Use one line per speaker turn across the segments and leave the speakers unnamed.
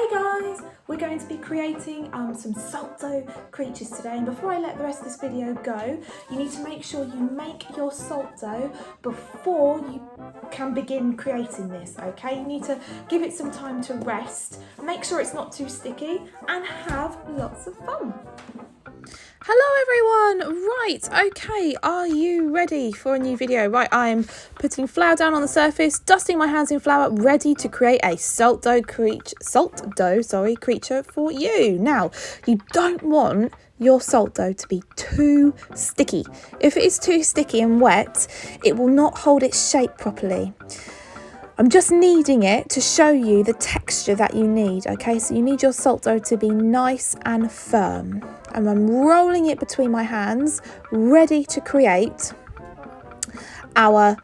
Hey guys, we're going to be creating some salt dough creatures today, and before I let the rest of this video go, you need to make sure you make your salt dough before you can begin creating this, okay? You need to give it some time to rest, make sure it's not too sticky, and have lots of fun.
Hello everyone, right, okay, are you ready for a new video? Right, I'm putting flour down on the surface, dusting my hands in flour, ready to create a salt dough creature for you. Now, you don't want your salt dough to be too sticky. If it is too sticky and wet, it will not hold its shape properly. I'm just kneading it to show you the texture that you need, okay? So you need your salt dough to be nice and firm. And I'm rolling it between my hands, ready to create our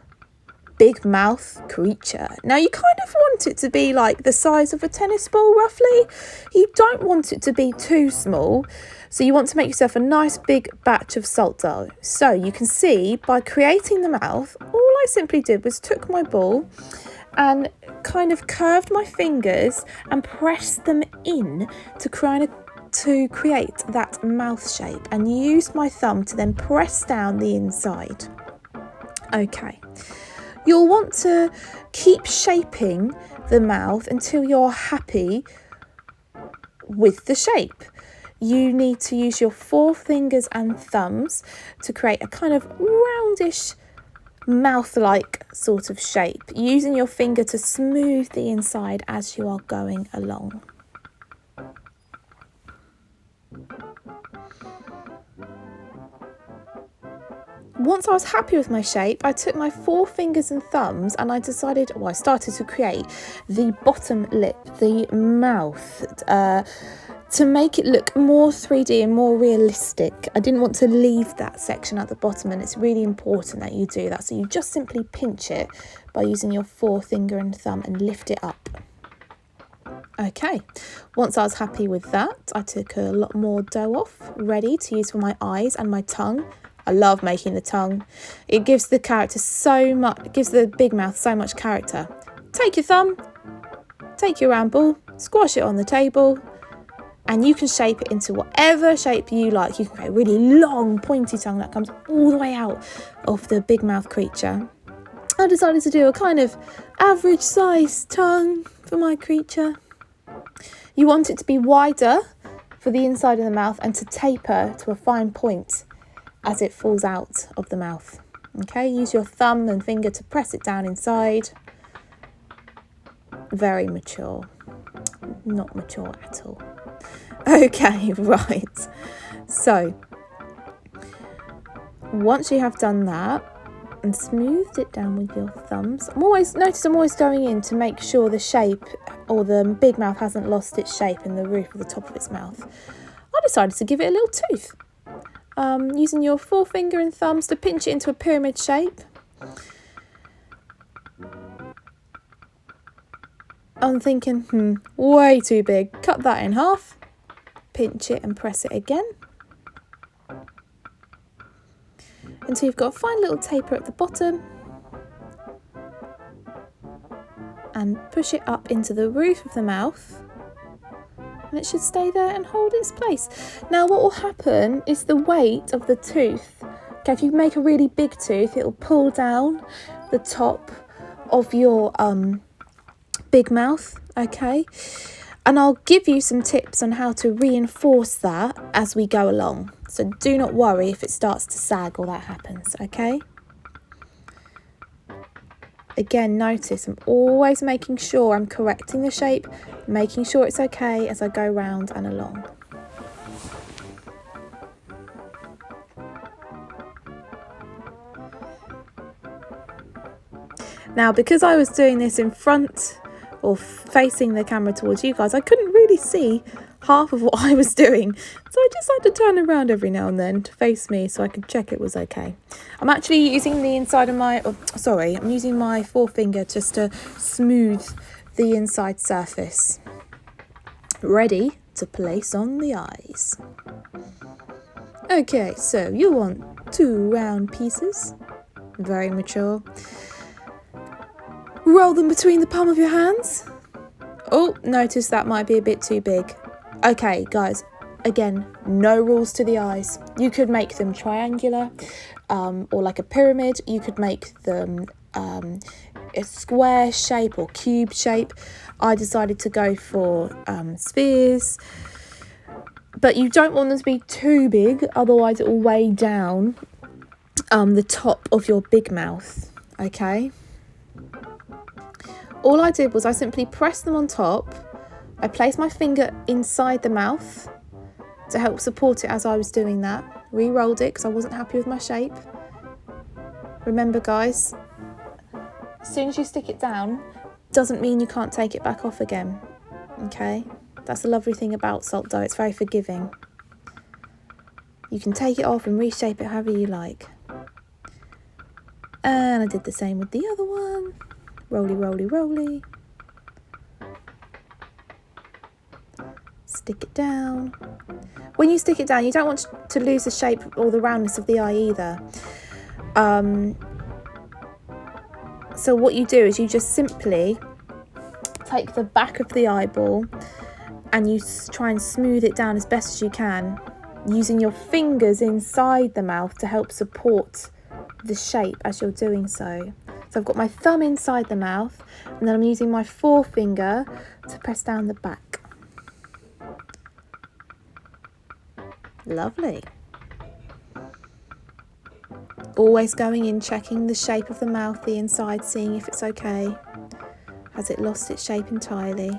big mouth creature. Now you kind of want it to be like the size of a tennis ball roughly. You don't want it to be too small. So you want to make yourself a nice big batch of salt dough. So you can see by creating the mouth, all I simply did was took my ball and kind of curved my fingers and pressed them in to create that mouth shape, and used my thumb to then press down the inside. Okay, you'll want to keep shaping the mouth until you're happy with the shape. You need to use your forefingers and thumbs to create a kind of roundish mouth-like sort of shape, using your finger to smooth the inside as you are going along. Once I was happy with my shape, I took my forefingers and thumbs and I started to create the bottom lip, the mouth, to make it look more 3D and more realistic. I didn't want to leave that section at the bottom, and it's really important that you do that. So you just simply pinch it by using your forefinger and thumb and lift it up. Okay, once I was happy with that, I took a lot more dough off, ready to use for my eyes and my tongue. I love making the tongue. It gives the character so much, it gives the big mouth so much character. Take your thumb, take your round ball, squash it on the table, and you can shape it into whatever shape you like. You can create a really long pointy tongue that comes all the way out of the big mouth creature. I decided to do a kind of average sized tongue for my creature. You want it to be wider for the inside of the mouth and to taper to a fine point as it falls out of the mouth. Okay, use your thumb and finger to press it down inside. Very mature. Not mature at all. Okay, right. So, once you have done that and smoothed it down with your thumbs, I'm always going in to make sure the shape or the big mouth hasn't lost its shape in the roof of the top of its mouth. I decided to give it a little tooth. Using your forefinger and thumbs to pinch it into a pyramid shape. I'm thinking, way too big. Cut that in half. Pinch it and press it again. Until you've got a fine little taper at the bottom. And push it up into the roof of the mouth. And it should stay there and hold its place. Now what will happen is the weight of the tooth. Okay, if you make a really big tooth, it will pull down the top of your big mouth, okay? And I'll give you some tips on how to reinforce that as we go along. So do not worry if it starts to sag or that happens, okay? Again, notice I'm always making sure I'm correcting the shape, making sure it's okay as I go round and along. Now, because I was doing this in front or facing the camera towards you guys, I couldn't really see half of what I was doing. So I just had to turn around every now and then to face me so I could check it was okay. I'm actually using the inside of I'm using my forefinger just to smooth the inside surface. Ready to place on the eyes. Okay, so you want 2 round pieces. Very mature. Roll them between the palm of your hands. Oh, notice that might be a bit too big. Okay, guys, again, no rules to the eyes. You could make them triangular or like a pyramid. You could make them a square shape or cube shape. I decided to go for spheres. But you don't want them to be too big, otherwise it will weigh down the top of your big mouth, okay? All I did was I simply pressed them on top. I placed my finger inside the mouth to help support it as I was doing that. Re-rolled it because I wasn't happy with my shape. Remember, guys, as soon as you stick it down, doesn't mean you can't take it back off again, okay? That's the lovely thing about salt dough, it's very forgiving. You can take it off and reshape it however you like. And I did the same with the other one. Roly, roly, roly. Stick it down. When you stick it down, you don't want to lose the shape or the roundness of the eye either. So what you do is you just simply take the back of the eyeball and you try and smooth it down as best as you can, using your fingers inside the mouth to help support the shape as you're doing so. So I've got my thumb inside the mouth and then I'm using my forefinger to press down the back. Lovely. Always going in, checking the shape of the mouth, the inside, seeing if it's okay. Has it lost its shape entirely?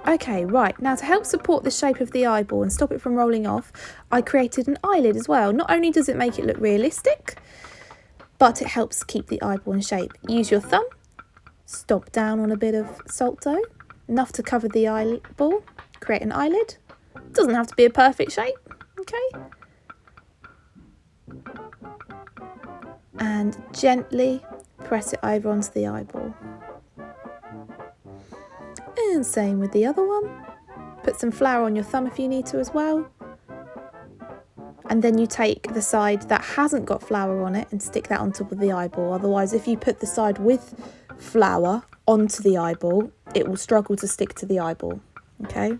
Okay, right, now to help support the shape of the eyeball and stop it from rolling off, I created an eyelid as well. Not only does it make it look realistic, but it helps keep the eyeball in shape. Use your thumb, stomp down on a bit of salt dough, enough to cover the eyeball, create an eyelid. Doesn't have to be a perfect shape, okay? And gently press it over onto the eyeball. And same with the other one. Put some flour on your thumb if you need to as well. And then you take the side that hasn't got flour on it and stick that on top of the eyeball. Otherwise, if you put the side with flour onto the eyeball, it will struggle to stick to the eyeball, okay?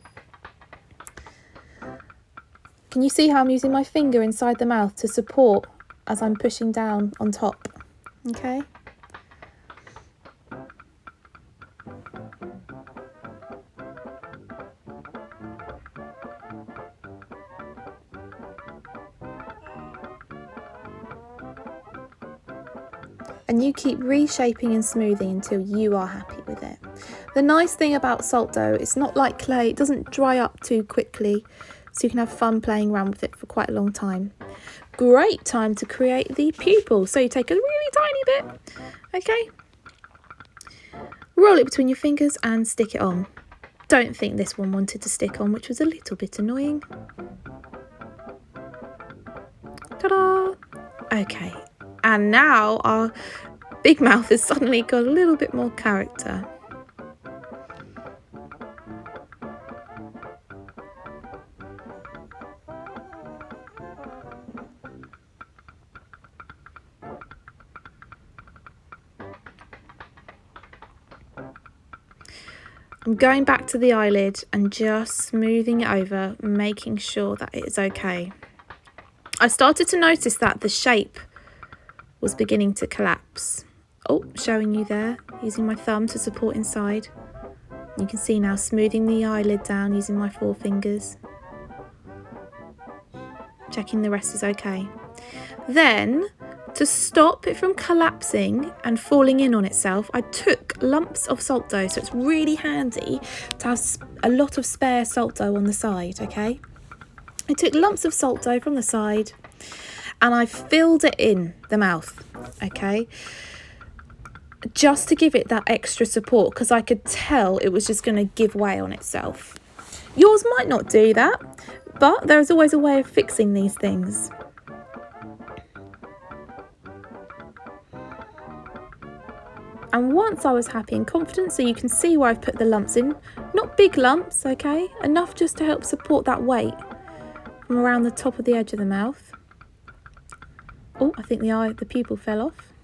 Can you see how I'm using my finger inside the mouth to support as I'm pushing down on top, okay? And you keep reshaping and smoothing until you are happy with it. The nice thing about salt dough, it's not like clay, it doesn't dry up too quickly, so you can have fun playing around with it for quite a long time. Great time to create the pupil. So you take a really tiny bit, okay? Roll it between your fingers and stick it on. Don't think this one wanted to stick on, which was a little bit annoying. Ta-da! Okay. And now our big mouth has suddenly got a little bit more character. I'm going back to the eyelid and just smoothing it over, making sure that it is okay. I started to notice that the shape was beginning to collapse. Oh, showing you there, using my thumb to support inside. You can see now smoothing the eyelid down using my forefingers. Checking the rest is okay. Then, to stop it from collapsing and falling in on itself, I took lumps of salt dough, so it's really handy to have a lot of spare salt dough on the side, okay? I took lumps of salt dough from the side and I filled it in the mouth, okay? Just to give it that extra support, because I could tell it was just going to give way on itself. Yours might not do that, but there's always a way of fixing these things. And once I was happy and confident, so you can see where I've put the lumps in, not big lumps, okay? Enough just to help support that weight from around the top of the edge of the mouth. Oh, I think the pupil fell off.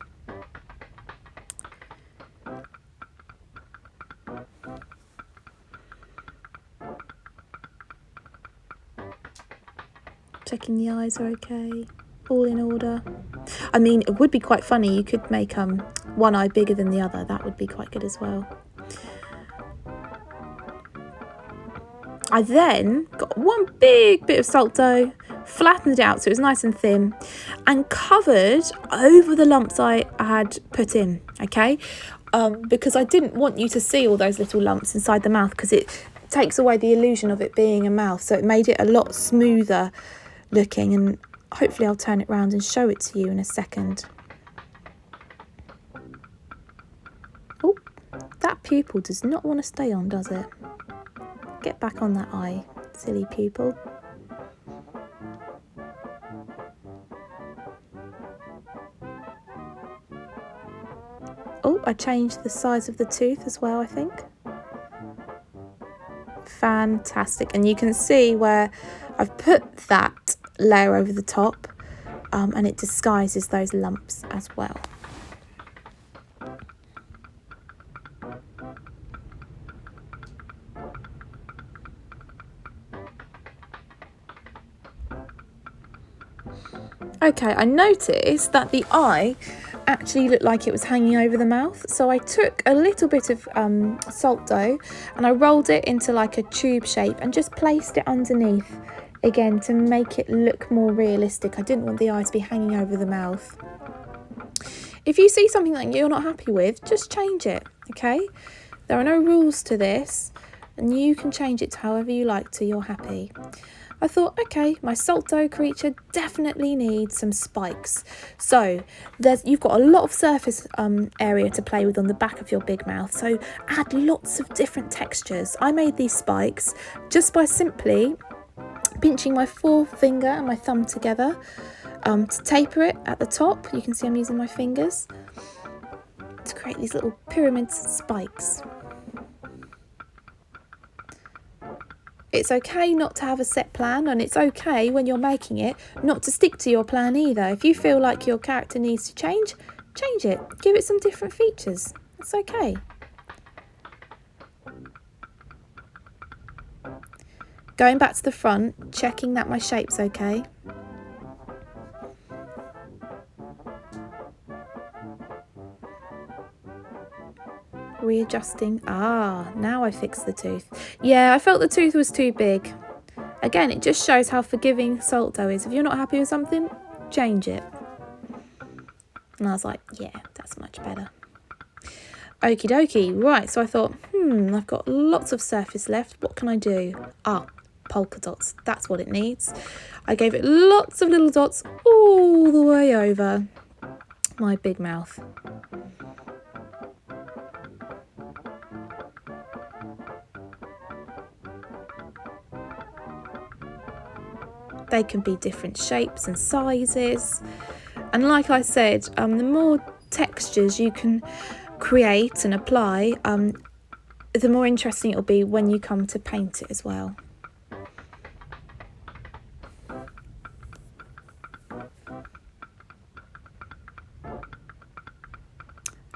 Checking the eyes are okay, all in order. I mean, it would be quite funny. You could make one eye bigger than the other. That would be quite good as well. I then got one big bit of salt dough, flattened it out so it was nice and thin, and covered over the lumps I had put in, okay? Because I didn't want you to see all those little lumps inside the mouth, because it takes away the illusion of it being a mouth. So it made it a lot smoother looking, and hopefully I'll turn it around and show it to you in a second. Oh, that pupil does not want to stay on, does it? Get back on that eye, silly pupil. Oh, I changed the size of the tooth as well, I think. Fantastic. And you can see where I've put that layer over the top, and it disguises those lumps as well. Okay, I noticed that the eye actually looked like it was hanging over the mouth, so I took a little bit of salt dough and I rolled it into like a tube shape and just placed it underneath again to make it look more realistic. I didn't want the eye to be hanging over the mouth. If you see something that you're not happy with, just change it, okay? There are no rules to this, and you can change it to however you like till you're happy. I thought, okay, my salt dough creature definitely needs some spikes. So you've got a lot of surface area to play with on the back of your big mouth. So add lots of different textures. I made these spikes just by simply pinching my forefinger and my thumb together to taper it at the top. You can see I'm using my fingers to create these little pyramid spikes. It's okay not to have a set plan, and it's okay when you're making it not to stick to your plan either. If you feel like your character needs to change it. Give it some different features. It's okay. Going back to the front, checking that my shape's okay. Readjusting. Now I fixed the tooth. Yeah, I felt the tooth was too big. Again, it just shows how forgiving salt dough is. If you're not happy with something, change it. And I was like, yeah, that's much better. Okie dokie. Right, so I thought, I've got lots of surface left. What can I do? Polka dots. That's what it needs. I gave it lots of little dots all the way over my big mouth. They can be different shapes and sizes. And like I said, the more textures you can create and apply, the more interesting it'll be when you come to paint it as well.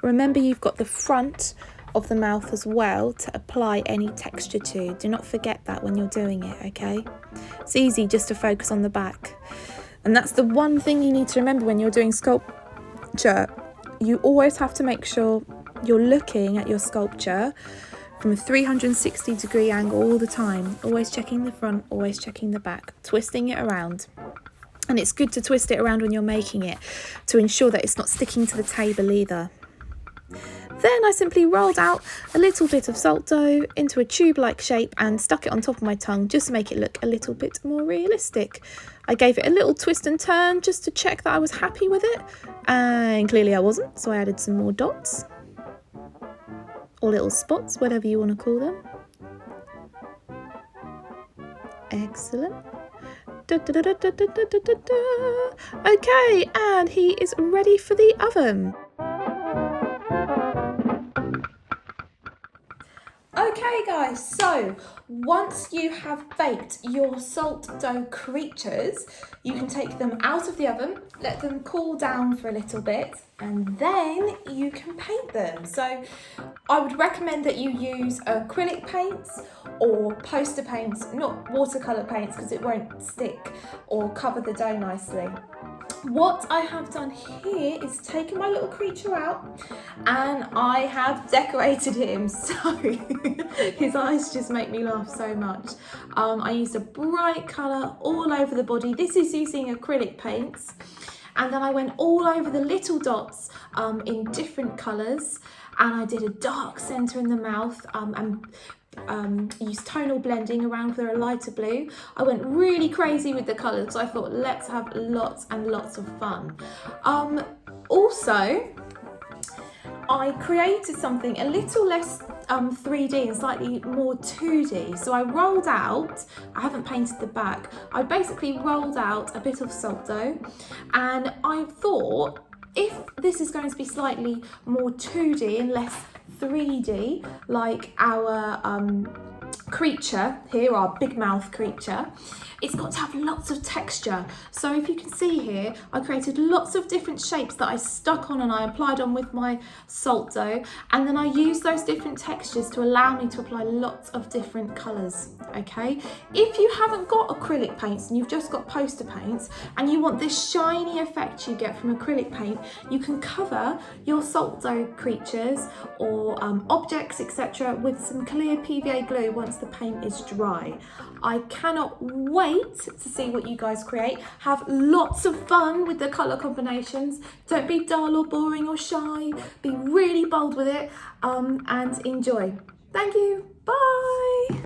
Remember, you've got the front of the mouth as well to apply any texture to. Do not forget that when you're doing it, okay? It's easy just to focus on the back. And that's the one thing you need to remember when you're doing sculpture. You always have to make sure you're looking at your sculpture from a 360-degree angle all the time. Always checking the front, always checking the back, twisting it around. And it's good to twist it around when you're making it to ensure that it's not sticking to the table either. Then I simply rolled out a little bit of salt dough into a tube-like shape and stuck it on top of my tongue just to make it look a little bit more realistic. I gave it a little twist and turn just to check that I was happy with it, and clearly I wasn't, so I added some more dots or little spots, whatever you want to call them. Excellent. Okay, and he is ready for the oven.
Okay guys, so once you have baked your salt dough creatures, you can take them out of the oven, let them cool down for a little bit, and then you can paint them. So I would recommend that you use acrylic paints or poster paints, not watercolour paints because it won't stick or cover the dough nicely. What I have done here is taken my little creature out and I have decorated him, so his eyes just make me laugh so much. I used a bright colour all over the body. This is using acrylic paints, and then I went all over the little dots in different colours, and I did a dark centre in the mouth and used tonal blending around for a lighter blue. I went really crazy with the colours because I thought let's have lots and lots of fun. Also, I created something a little less 3D and slightly more 2D. So I rolled out, I haven't painted the back, I basically rolled out a bit of salt dough, and I thought if this is going to be slightly more 2D and less 3D, like our creature here, our big mouth creature, it's got to have lots of texture. So if you can see here, I created lots of different shapes that I stuck on and I applied on with my salt dough, and then I used those different textures to allow me to apply lots of different colours. Okay, if you haven't got acrylic paints and you've just got poster paints and you want this shiny effect you get from acrylic paint, you can cover your salt dough creatures or objects, etc., with some clear PVA glue once the paint is dry. I cannot wait to see what you guys create. Have lots of fun with the colour combinations. Don't be dull or boring or shy. Be really bold with it and enjoy. Thank you. Bye.